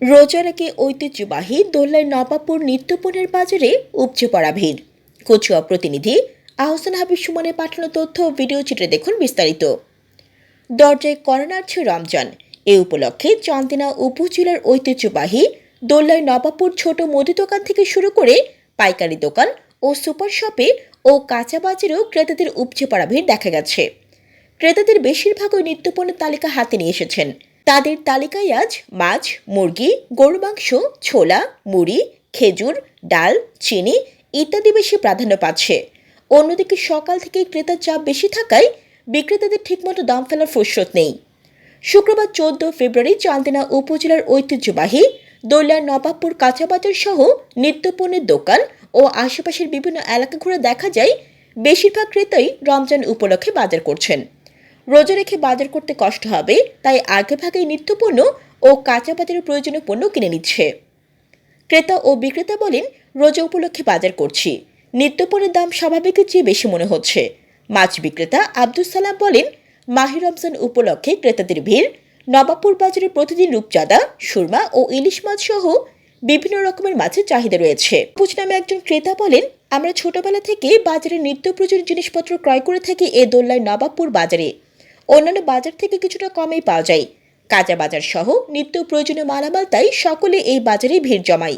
রোজারাকে ঐতিহ্যবাহী দোল্লার নবাবপুর নিত্যপণ্যের বাজারে উপচে পড়া ভিড়। কচুয়া প্রতিনিধি আহসান হাবিব সুমনের পাঠানো তথ্য ও ভিডিও চিত্রে দেখুন বিস্তারিত। দরজায় কড়া নাড়ছে রমজান। এ উপলক্ষে চান্দিনা উপজেলার ঐতিহ্যবাহী দোল্লার নবাবপুর ছোট মুদি দোকান থেকে শুরু করে পাইকারি দোকান ও সুপার শপে ও কাঁচা বাজারেও ক্রেতাদের উপচে পড়া ভিড় দেখা গেছে। ক্রেতাদের বেশিরভাগই নিত্যপণ্যের তালিকা হাতে নিয়ে এসেছেন। তাদের তালিকায় আজ মাছ, মুরগি, গরুর মাংস, ছোলা, মুড়ি, খেজুর, ডাল, চিনি ইত্যাদি বেশি প্রাধান্য পাচ্ছে। অন্যদিকে সকাল থেকে ক্রেতার চাপ বেশি থাকায় বিক্রেতাদের ঠিকমতো দাম ফেলার ফুরসত নেই। শুক্রবার 14 ফেব্রুয়ারি চান্দিনা উপজেলার ঐতিহ্যবাহী দোল্লার নবাবপুর কাঁচা বাজার সহ নিত্যপণ্যের দোকান ও আশেপাশের বিভিন্ন এলাকা ঘুরে দেখা যায় বেশিরভাগ ক্রেতাই রমজান উপলক্ষে বাজার করছেন। রোজা রেখে বাজার করতে কষ্ট হবে, তাই আগেভাগেই নিত্যপণ্য ও কাঁচা বাজারের প্রয়োজনীয় পণ্য কিনে নিচ্ছে। ক্রেতা ও বিক্রেতা বলেন, রোজা উপলক্ষে বাজার করছি, নিত্যপণ্যের দাম স্বাভাবিকের চেয়ে বেশি মনে হচ্ছে। মাছ বিক্রেতা আব্দুল সালাম বলেন, মাহে রমজান উপলক্ষে ক্রেতাদের ভিড়। নবাবপুর বাজারে প্রতিদিন রূপচাঁদা, সুরমা ও ইলিশ মাছ সহ বিভিন্ন রকমের মাছের চাহিদা রয়েছে। পুজ নামে একজন ক্রেতা বলেন, আমরা ছোটবেলা থেকে বাজারে নিত্য প্রয়োজনীয় জিনিসপত্র ক্রয় করে থাকি এ দোল্লায় নবাবপুর বাজারে। অন্যান্য বাজার থেকে কিছুটা কমেই পাওয়া যায়। কাঁচা বাজার সহ নিত্য প্রয়োজনীয় মালামাল, তাই সকলে এই বাজারে ভিড় জমায়।